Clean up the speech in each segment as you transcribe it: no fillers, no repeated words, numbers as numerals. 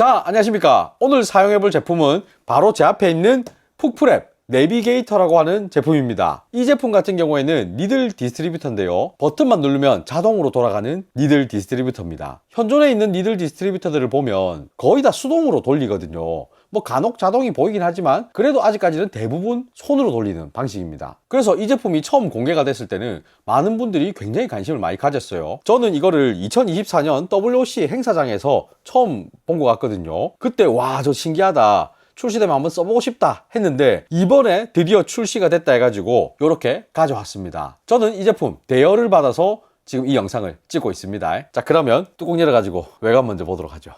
자, 안녕하십니까. 오늘 사용해볼 제품은 바로 제 앞에 있는 푹프랩 내비게이터라고 하는 제품입니다. 이 제품 같은 경우에는 니들 디스트리뷰터인데요, 버튼만 누르면 자동으로 돌아가는 니들 디스트리뷰터입니다. 현존에 있는 니들 디스트리뷰터들을 보면 거의 다 수동으로 돌리거든요. 뭐 간혹 자동이 보이긴 하지만 그래도 아직까지는 대부분 손으로 돌리는 방식입니다. 그래서 이 제품이 처음 공개가 됐을 때는 많은 분들이 굉장히 관심을 많이 가졌어요. 저는 이거를 2024년 WOC 행사장에서 처음 본 것 같거든요. 그때 와, 저 신기하다, 출시되면 한번 써보고 싶다 했는데 이번에 드디어 출시가 됐다 해가지고 이렇게 가져왔습니다. 저는 이 제품 대여를 받아서 지금 이 영상을 찍고 있습니다. 자, 그러면 뚜껑 열어가지고 외관 먼저 보도록 하죠.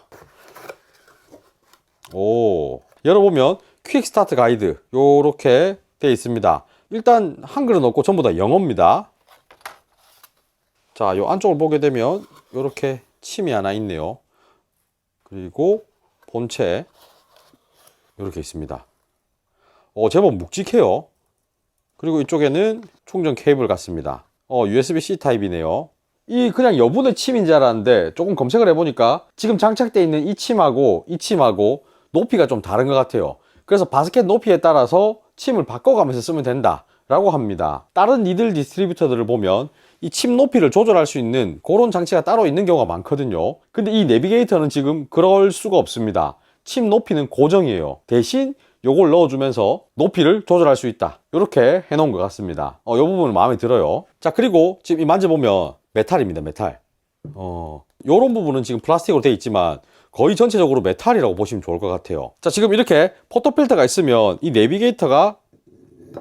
오, 열어보면 퀵 스타트 가이드 요렇게 되어 있습니다. 일단 한글은 없고 전부 다 영어입니다. 자, 요 안쪽을 보게 되면 요렇게 침이 하나 있네요. 그리고 본체 이렇게 있습니다. 제법 묵직해요. 그리고 이쪽에는 충전 케이블 같습니다. USB-C 타입이네요. 이 그냥 여분의 침인 줄 알았는데 조금 검색을 해보니까 지금 장착되어 있는 이 침하고 이 침하고 높이가 좀 다른 것 같아요. 그래서 바스켓 높이에 따라서 침을 바꿔가면서 쓰면 된다 라고 합니다. 다른 니들 디스트리뷰터들을 보면 이 침 높이를 조절할 수 있는 그런 장치가 따로 있는 경우가 많거든요. 근데 이 내비게이터는 지금 그럴 수가 없습니다. 침 높이는 고정이에요. 대신 요걸 넣어주면서 높이를 조절할 수 있다, 이렇게 해놓은 것 같습니다. 이 부분은 마음에 들어요. 자, 그리고 지금 이 만져보면 메탈입니다. 메탈. 요런 부분은 지금 플라스틱으로 되어 있지만 거의 전체적으로 메탈이라고 보시면 좋을 것 같아요. 자, 지금 이렇게 포토필터가 있으면 이 내비게이터가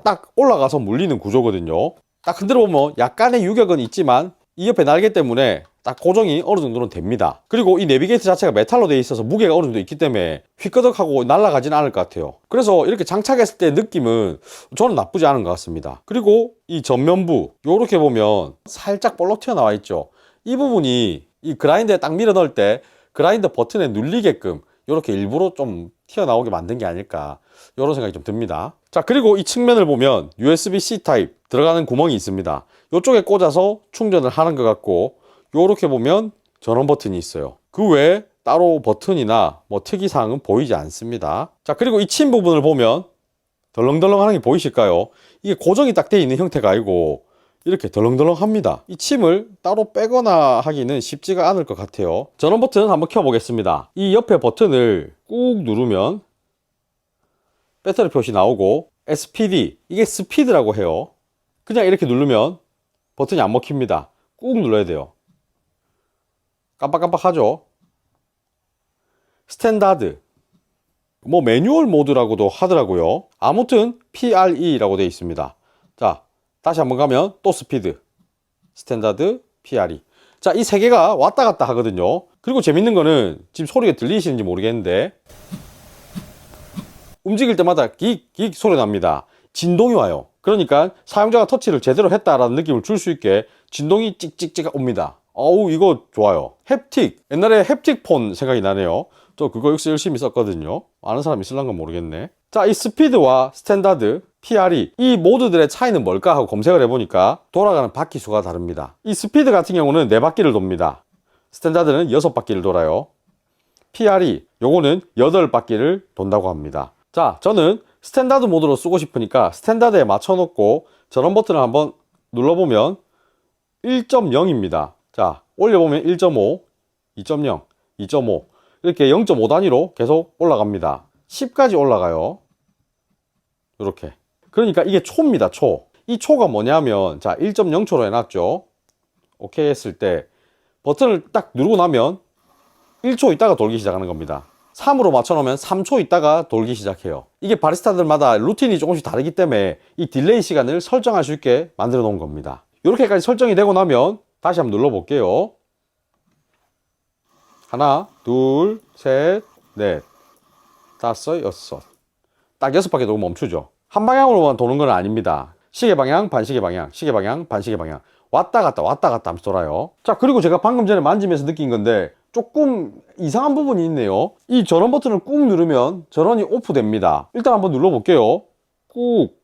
딱 올라가서 물리는 구조거든요. 딱 흔들어 보면 약간의 유격은 있지만 이 옆에 날개 때문에 딱 고정이 어느 정도는 됩니다. 그리고 이 내비게이터 자체가 메탈로 되어 있어서 무게가 어느 정도 있기 때문에 휘끄덕하고 날아가진 않을 것 같아요. 그래서 이렇게 장착했을 때 느낌은 저는 나쁘지 않은 것 같습니다. 그리고 이 전면부 요렇게 보면 살짝 볼록 튀어나와 있죠. 이 부분이 이 그라인더에 딱 밀어 넣을 때 그라인더 버튼에 눌리게끔 이렇게 일부러 좀 튀어나오게 만든 게 아닐까, 이런 생각이 좀 듭니다. 자, 그리고 이 측면을 보면 USB-C 타입 들어가는 구멍이 있습니다. 이쪽에 꽂아서 충전을 하는 것 같고, 요렇게 보면 전원 버튼이 있어요. 그 외에 따로 버튼이나 뭐 특이사항은 보이지 않습니다. 자, 그리고 이 침 부분을 보면 덜렁덜렁하는 게 보이실까요? 이게 고정이 딱 되어 있는 형태가 아니고 이렇게 덜렁덜렁합니다. 이 침을 따로 빼거나 하기는 쉽지가 않을 것 같아요. 전원 버튼 한번 켜보겠습니다. 이 옆에 버튼을 꾹 누르면 배터리 표시 나오고 SPD, 이게 스피드라고 해요. 그냥 이렇게 누르면 버튼이 안 먹힙니다. 꾹 눌러야 돼요. 깜빡깜빡하죠. 스탠다드, 뭐 매뉴얼 모드라고도 하더라고요. 아무튼 PRE라고 되어 있습니다. 자, 다시 한번 가면 또 스피드, 스탠다드, PRE. 자, 이 세 개가 왔다 갔다 하거든요. 그리고 재밌는 거는 지금 소리가 들리시는지 모르겠는데 움직일 때마다 긱 소리 납니다. 진동이 와요. 그러니까 사용자가 터치를 제대로 했다라는 느낌을 줄 수 있게 진동이 찍찍찍 옵니다. 어우, 이거 좋아요. 햅틱, 옛날에 햅틱 폰 생각이 나네요. 저 그거 역시 열심히 썼거든요. 아는 사람 있을란가 모르겠네. 자, 이 스피드와 스탠다드, PRE, 이 모드들의 차이는 뭘까 하고 검색을 해보니까 돌아가는 바퀴 수가 다릅니다. 이 스피드 같은 경우는 4바퀴를 돕니다. 스탠다드는 6바퀴를 돌아요. PRE, 요거는 8바퀴를 돈다고 합니다. 자, 저는 스탠다드 모드로 쓰고 싶으니까 스탠다드에 맞춰놓고 전원 버튼을 한번 눌러보면 1.0입니다. 자, 올려보면 1.5, 2.0, 2.5 이렇게 0.5 단위로 계속 올라갑니다. 10까지 올라가요. 이렇게. 그러니까 이게 초입니다. 초. 이 초가 뭐냐면, 자, 1.0초로 해놨죠. 오케이 했을 때 버튼을 딱 누르고 나면 1초 있다가 돌기 시작하는 겁니다. 3으로 맞춰놓으면 3초 있다가 돌기 시작해요. 이게 바리스타들마다 루틴이 조금씩 다르기 때문에 이 딜레이 시간을 설정할 수 있게 만들어 놓은 겁니다. 이렇게까지 설정이 되고 나면 다시 한번 눌러 볼게요. 하나, 둘, 셋, 넷, 다섯, 여섯. 딱 6바퀴 돌고 멈추죠. 한 방향으로만 도는 건 아닙니다. 시계 방향, 반시계 방향, 시계 방향, 반시계 방향. 왔다 갔다 하면서 돌아요. 자, 그리고 제가 방금 전에 만지면서 느낀 건데 조금 이상한 부분이 있네요. 이 전원 버튼을 꾹 누르면 전원이 오프 됩니다. 일단 한번 눌러 볼게요. 꾹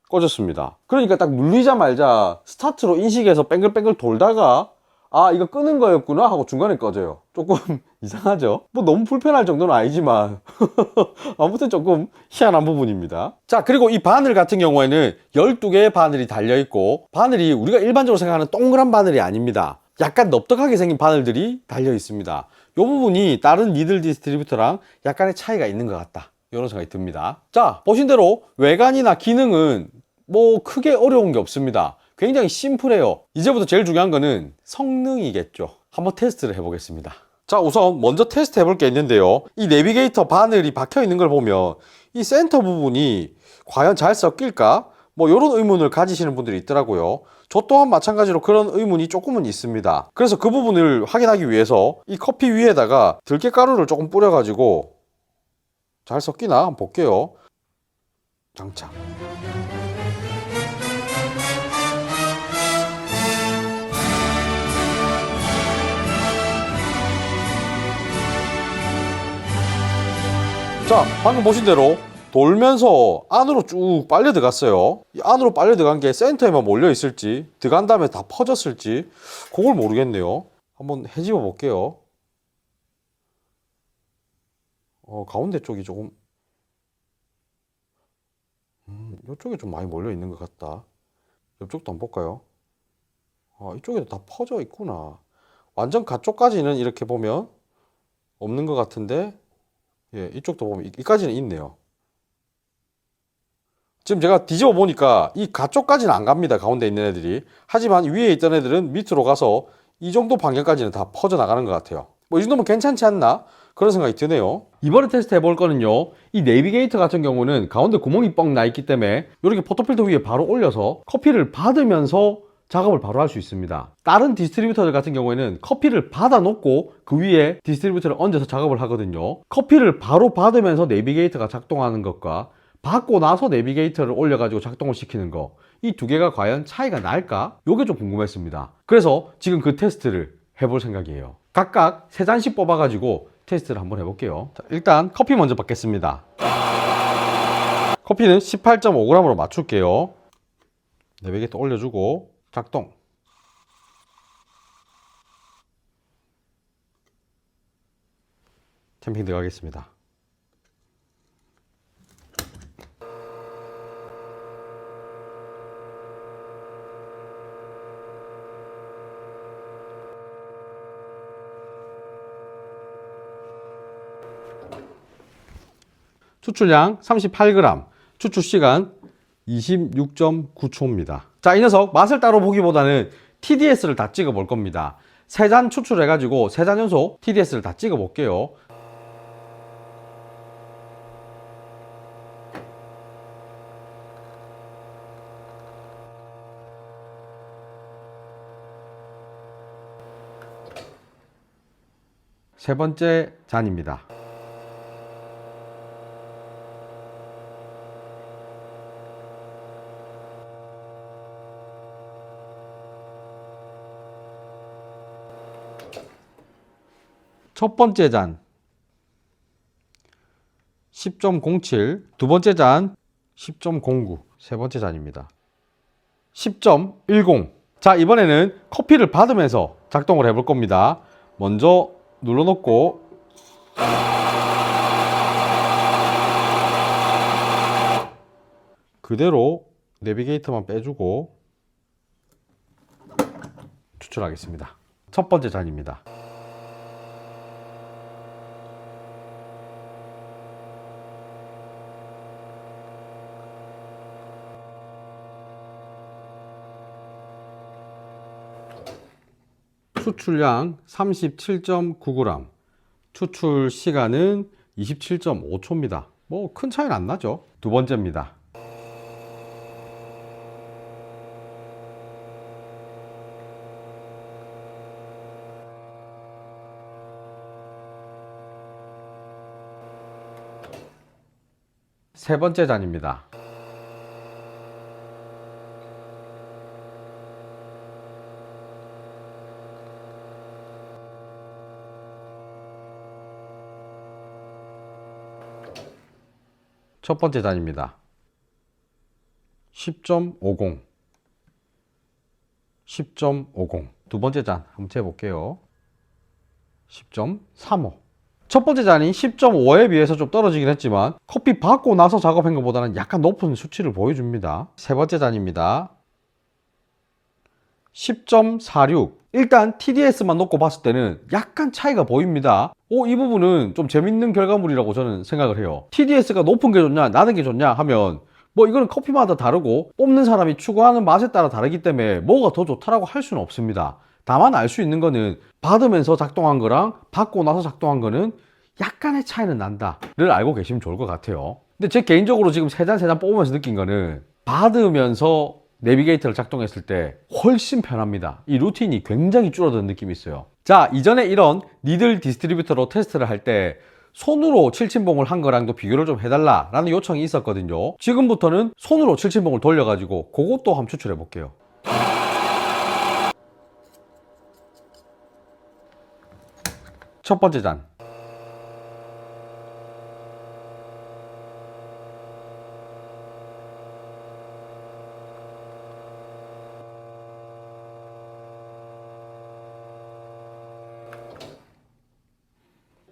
꺼졌습니다. 그러니까 딱 눌리자마자 스타트로 인식해서 뺑글뺑글 돌다가 아, 이거 끄는 거였구나 하고 중간에 꺼져요. 조금 이상하죠? 뭐 너무 불편할 정도는 아니지만 아무튼 조금 희한한 부분입니다. 자, 그리고 이 바늘 같은 경우에는 12개의 바늘이 달려있고, 바늘이 우리가 일반적으로 생각하는 동그란 바늘이 아닙니다. 약간 넙떡하게 생긴 바늘들이 달려 있습니다. 이 부분이 다른 니들 디스트리뷰터랑 약간의 차이가 있는 것 같다, 이런 생각이 듭니다. 자, 보신 대로 외관이나 기능은 뭐 크게 어려운 게 없습니다. 굉장히 심플해요. 이제부터 제일 중요한 거는 성능이겠죠. 한번 테스트를 해보겠습니다. 자, 우선 먼저 테스트 해볼 게 있는데요. 이 내비게이터 바늘이 박혀 있는 걸 보면 이 센터 부분이 과연 잘 섞일까? 뭐 이런 의문을 가지시는 분들이 있더라고요. 저 또한 마찬가지로 그런 의문이 조금은 있습니다. 그래서 그 부분을 확인하기 위해서 이 커피 위에다가 들깨가루를 조금 뿌려가지고 잘 섞이나 한번 볼게요. 장착. 자, 방금 보신 대로 돌면서 안으로 쭉 빨려 들어갔어요. 이 안으로 빨려 들어간 게 센터에만 몰려 있을지, 들어간 다음에 다 퍼졌을지 그걸 모르겠네요. 한번 헤집어 볼게요. 가운데 쪽이 조금 이쪽에 좀 많이 몰려 있는 것 같다. 옆쪽도 한번 볼까요? 이쪽에도 다 퍼져 있구나. 완전 가쪽까지는 이렇게 보면 없는 것 같은데, 예, 이쪽도 보면 이까지는 있네요. 지금 제가 뒤집어 보니까 이 가쪽까지는 안 갑니다, 가운데 있는 애들이. 하지만 위에 있던 애들은 밑으로 가서 이 정도 방향까지는 다 퍼져 나가는 것 같아요. 뭐 이 정도면 괜찮지 않나? 그런 생각이 드네요. 이번에 테스트 해볼 거는요, 이 내비게이터 같은 경우는 가운데 구멍이 뻥 나 있기 때문에 이렇게 포토필터 위에 바로 올려서 커피를 받으면서 작업을 바로 할 수 있습니다. 다른 디스트리뷰터들 같은 경우에는 커피를 받아 놓고 그 위에 디스트리뷰터를 얹어서 작업을 하거든요. 커피를 바로 받으면서 내비게이터가 작동하는 것과 받고 나서 내비게이터를 올려가지고 작동을 시키는 거, 이 두 개가 과연 차이가 날까? 요게 좀 궁금했습니다. 그래서 지금 그 테스트를 해볼 생각이에요. 각각 3잔씩 뽑아가지고 테스트를 한번 해볼게요. 자, 일단 커피 먼저 받겠습니다. 커피는 18.5g으로 맞출게요. 내비게이터 올려주고 작동. 탬핑 들어가겠습니다. 추출량 38g, 추출 시간 26.9초입니다. 자, 이 녀석 맛을 따로 보기보다는 TDS를 다 찍어 볼 겁니다. 3잔 추출해가지고 3잔 연속 TDS를 다 찍어 볼게요. 세 번째 잔입니다. 첫 번째 잔 10.07, 두 번째 잔 10.09, 세 번째 잔입니다. 10.10. 자, 이번에는 커피를 받으면서 작동을 해볼 겁니다. 먼저 눌러놓고 그대로 내비게이터만 빼주고 추출하겠습니다. 첫 번째 잔입니다. 추출량 37.9g, 추출 시간은 27.5초입니다. 뭐 큰 차이는 안 나죠. 두 번째입니다. 세 번째 잔입니다. 첫 번째 잔입니다. 10.50, 10.50. 두 번째 잔 한번 재볼게요. 10.35. 첫 번째 잔이 10.5에 비해서 좀 떨어지긴 했지만 커피 받고 나서 작업한 것보다는 약간 높은 수치를 보여줍니다. 세 번째 잔입니다. 10.46. 일단 TDS만 놓고 봤을 때는 약간 차이가 보입니다. 이 부분은 좀 재밌는 결과물이라고 저는 생각을 해요. TDS가 높은 게 좋냐 낮은 게 좋냐 하면 뭐 이거는 커피마다 다르고 뽑는 사람이 추구하는 맛에 따라 다르기 때문에 뭐가 더 좋다라고 할 수는 없습니다. 다만 알 수 있는 거는 받으면서 작동한 거랑 받고 나서 작동한 거는 약간의 차이는 난다를 알고 계시면 좋을 것 같아요. 근데 제 개인적으로 지금 세 잔 뽑으면서 느낀 거는 받으면서 내비게이터를 작동했을 때 훨씬 편합니다. 이 루틴이 굉장히 줄어든 느낌이 있어요. 자, 이전에 이런 니들 디스트리뷰터로 테스트를 할 때 손으로 칠침봉을 한 거랑도 비교를 좀 해달라 라는 요청이 있었거든요. 지금부터는 손으로 칠침봉을 돌려가지고 그것도 한번 추출해 볼게요. 첫 번째 잔.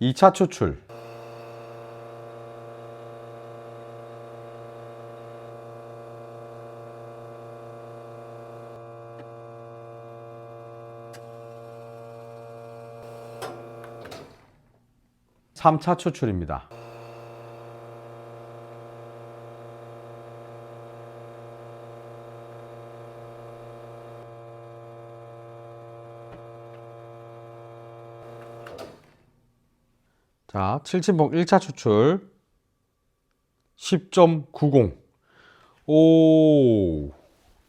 이 차 추출. 삼 차 추출입니다. 자, 7친봉 1차 추출 10.90. 오,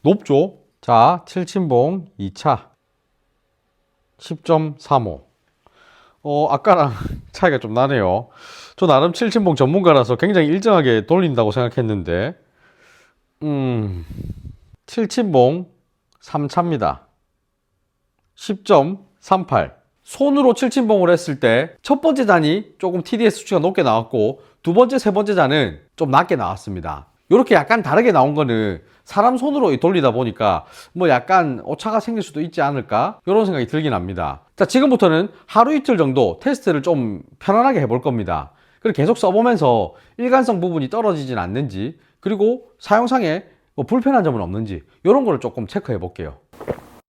높죠? 자, 7친봉 2차 10.35. 아까랑 차이가 좀 나네요. 저 나름 7친봉 전문가라서 굉장히 일정하게 돌린다고 생각했는데 7친봉 3차입니다. 10.38. 손으로 7친봉을 했을 때 첫 번째 잔이 조금 TDS 수치가 높게 나왔고 두 번째, 세 번째 잔은 좀 낮게 나왔습니다. 이렇게 약간 다르게 나온 거는 사람 손으로 돌리다 보니까 뭐 약간 오차가 생길 수도 있지 않을까 이런 생각이 들긴 합니다. 자, 지금부터는 하루 이틀 정도 테스트를 좀 편안하게 해볼 겁니다. 그리고 계속 써보면서 일관성 부분이 떨어지진 않는지 그리고 사용상에 뭐 불편한 점은 없는지 이런 거를 조금 체크해 볼게요.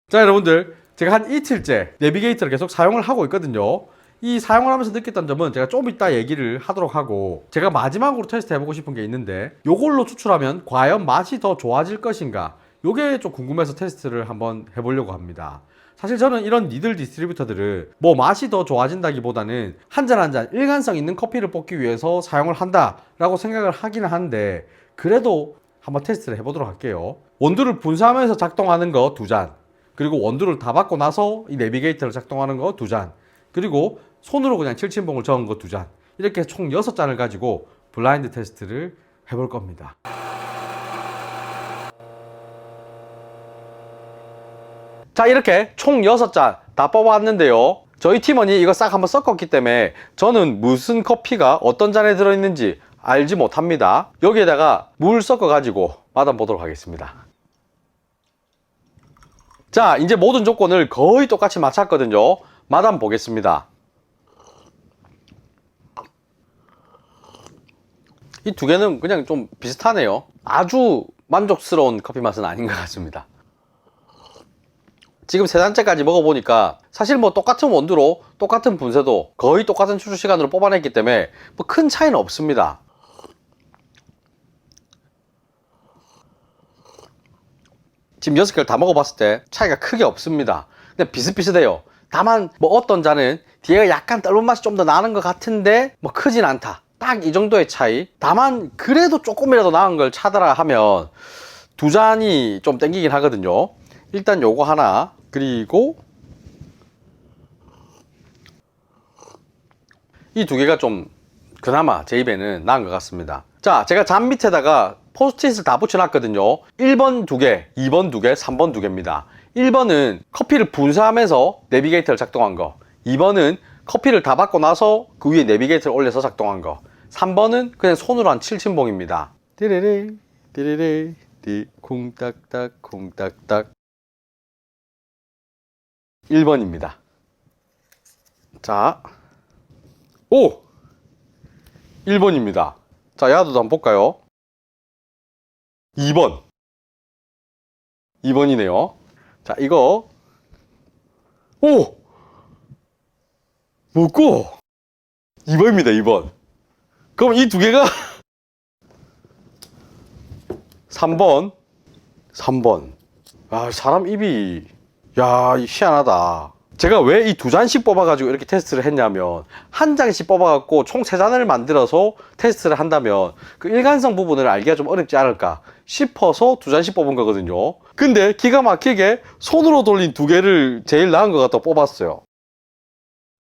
자, 여러분들, 제가 한 이틀째 내비게이터를 계속 사용을 하고 있거든요. 이 사용을 하면서 느꼈던 점은 제가 좀 이따 얘기를 하도록 하고 제가 마지막으로 테스트 해보고 싶은 게 있는데 요걸로 추출하면 과연 맛이 더 좋아질 것인가, 요게 좀 궁금해서 테스트를 한번 해보려고 합니다. 사실 저는 이런 니들 디스트리뷰터들을 뭐 맛이 더 좋아진다기보다는 한 잔 한 잔 일관성 있는 커피를 뽑기 위해서 사용을 한다라고 생각을 하기는 한데 그래도 한번 테스트를 해보도록 할게요. 원두를 분사하면서 작동하는 거 2잔, 그리고 원두를 다 받고 나서 이 내비게이터를 작동하는 거 2잔, 그리고 손으로 그냥 7친봉을 저은 거 2잔, 이렇게 총 6잔을 가지고 블라인드 테스트를 해볼 겁니다. 자, 이렇게 총 6잔 다 뽑아왔는데요. 저희 팀원이 이거 싹 한번 섞었기 때문에 저는 무슨 커피가 어떤 잔에 들어있는지 알지 못합니다. 여기에다가 물 섞어 가지고 맛보도록 하겠습니다. 자, 이제 모든 조건을 거의 똑같이 맞췄거든요. 맛 한번 보겠습니다. 이 두 개는 그냥 좀 비슷하네요. 아주 만족스러운 커피 맛은 아닌 것 같습니다. 지금 세 잔째까지 먹어보니까 사실 뭐 똑같은 원두로 똑같은 분쇄도 거의 똑같은 추출 시간으로 뽑아냈기 때문에 뭐 큰 차이는 없습니다. 지금 6개를 다 먹어봤을 때 차이가 크게 없습니다. 그냥 비슷비슷해요. 다만 뭐 어떤 잔은 뒤에가 약간 떫은 맛이 좀 더 나는 것 같은데 뭐 크진 않다, 딱 이 정도의 차이. 다만 그래도 조금이라도 나은 걸 찾아라 하면 두 잔이 좀 땡기긴 하거든요. 일단 요거 하나, 그리고 이 두 개가 좀 그나마 제 입에는 나은 것 같습니다. 자, 제가 잔 밑에다가 포스트잇을 다 붙여놨거든요. 1번 2개, 2번 2개, 3번 2개입니다. 1번은 커피를 분사하면서 내비게이터를 작동한 거, 2번은 커피를 다 받고 나서 그 위에 내비게이터를 올려서 작동한 거, 3번은 그냥 손으로 한 7친봉입니다. 띠리리 띠리리 띠 쿵딱딱 쿵딱딱. 1번입니다. 자, 오! 1번입니다. 자, 야도도 한번 볼까요? 2번. 2번이네요. 자, 이거. 오! 먹고 2번입니다. 2번. 그럼 이 두 개가 3번. 3번. 아, 사람 입이, 야, 희한하다. 제가 왜 이 두 잔씩 뽑아가지고 이렇게 테스트를 했냐면, 한 장씩 뽑아갖고 총 3잔을 만들어서 테스트를 한다면 그 일관성 부분을 알기가 좀 어렵지 않을까 싶어서 두 잔씩 뽑은 거거든요. 근데 기가 막히게 손으로 돌린 두 개를 제일 나은 것 같다고 뽑았어요.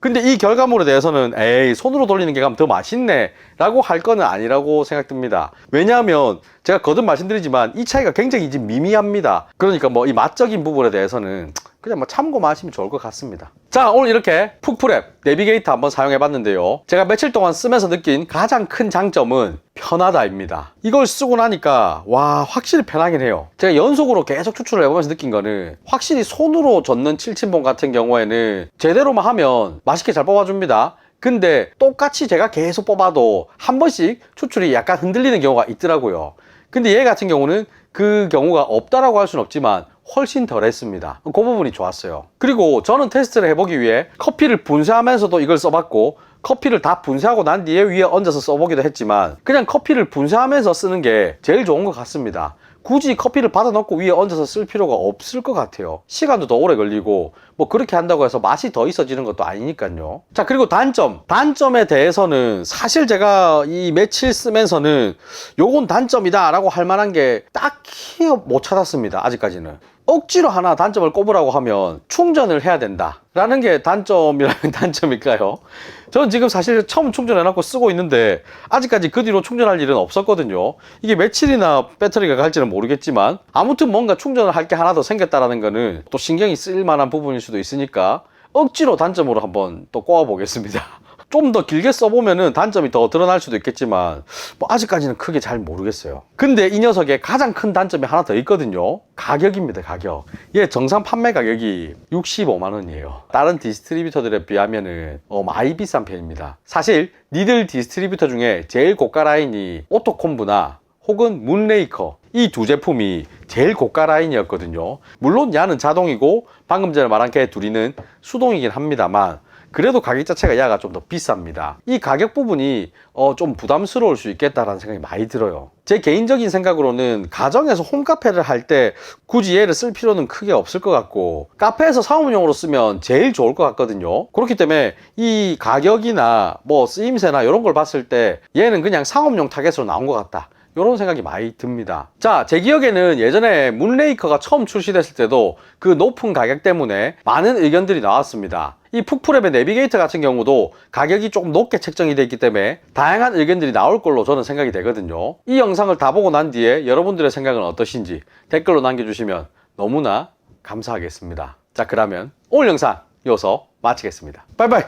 근데 이 결과물에 대해서는 에이, 손으로 돌리는 게 가면 더 맛있네 라고 할 거는 아니라고 생각됩니다. 왜냐하면 제가 거듭 말씀드리지만 이 차이가 굉장히 이제 미미합니다. 그러니까 뭐 이 맛적인 부분에 대해서는 그냥 뭐 참고만 하시면 좋을 것 같습니다. 자, 오늘 이렇게 푹프랩 내비게이터 한번 사용해 봤는데요. 제가 며칠 동안 쓰면서 느낀 가장 큰 장점은 편하다입니다. 이걸 쓰고 나니까 와, 확실히 편하긴 해요. 제가 연속으로 계속 추출을 해보면서 느낀 거는 확실히 손으로 젓는 칠침봉 같은 경우에는 제대로만 하면 맛있게 잘 뽑아줍니다. 근데 똑같이 제가 계속 뽑아도 한 번씩 추출이 약간 흔들리는 경우가 있더라고요. 근데 얘 같은 경우는 그 경우가 없다라고 할 수는 없지만 훨씬 덜 했습니다. 그 부분이 좋았어요. 그리고 저는 테스트를 해보기 위해 커피를 분쇄하면서도 이걸 써봤고, 커피를 다 분쇄하고 난 뒤에 위에 얹어서 써보기도 했지만 그냥 커피를 분쇄하면서 쓰는 게 제일 좋은 것 같습니다. 굳이 커피를 받아놓고 위에 얹어서 쓸 필요가 없을 것 같아요. 시간도 더 오래 걸리고 뭐 그렇게 한다고 해서 맛이 더 있어지는 것도 아니니까요. 자, 그리고 단점에 대해서는 사실 제가 이 며칠 쓰면서는 요건 단점이다 라고 할 만한 게 딱히 못 찾았습니다. 아직까지는. 억지로 하나 단점을 꼽으라고 하면 충전을 해야 된다 라는 게 단점이라면 단점일까요? 저는 지금 사실 처음 충전해놓고 쓰고 있는데 아직까지 그 뒤로 충전할 일은 없었거든요. 이게 며칠이나 배터리가 갈지는 모르겠지만 아무튼 뭔가 충전을 할 게 하나 더 생겼다라는 거는 또 신경이 쓰일 만한 부분일 수도 있으니까 억지로 단점으로 한번 또 꼽아 보겠습니다. 좀 더 길게 써보면은 단점이 더 드러날 수도 있겠지만 뭐 아직까지는 크게 잘 모르겠어요. 근데 이 녀석의 가장 큰 단점이 하나 더 있거든요. 가격입니다. 가격. 얘 정상 판매 가격이 65만 원이에요. 다른 디스트리뷰터들에 비하면은 많이 비싼 편입니다. 사실 니들 디스트리뷰터 중에 제일 고가 라인이 오토콤브나 혹은 문레이커, 이 두 제품이 제일 고가 라인이었거든요. 물론 얘는 자동이고 방금 전에 말한 걔 둘이는 수동이긴 합니다만 그래도 가격 자체가 얘가 좀 더 비쌉니다. 이 가격 부분이 좀 부담스러울 수 있겠다라는 생각이 많이 들어요. 제 개인적인 생각으로는 가정에서 홈카페를 할 때 굳이 얘를 쓸 필요는 크게 없을 것 같고 카페에서 사업용으로 쓰면 제일 좋을 것 같거든요. 그렇기 때문에 이 가격이나 뭐 쓰임새나 이런 걸 봤을 때 얘는 그냥 상업용 타겟으로 나온 것 같다, 이런 생각이 많이 듭니다. 자, 제 기억에는 예전에 문레이커가 처음 출시됐을 때도 그 높은 가격 때문에 많은 의견들이 나왔습니다. 이 푹프랩의 내비게이터 같은 경우도 가격이 조금 높게 책정이 되어 있기 때문에 다양한 의견들이 나올 걸로 저는 생각이 되거든요. 이 영상을 다 보고 난 뒤에 여러분들의 생각은 어떠신지 댓글로 남겨주시면 너무나 감사하겠습니다. 자, 그러면 오늘 영상 이어서 마치겠습니다. 바이바이.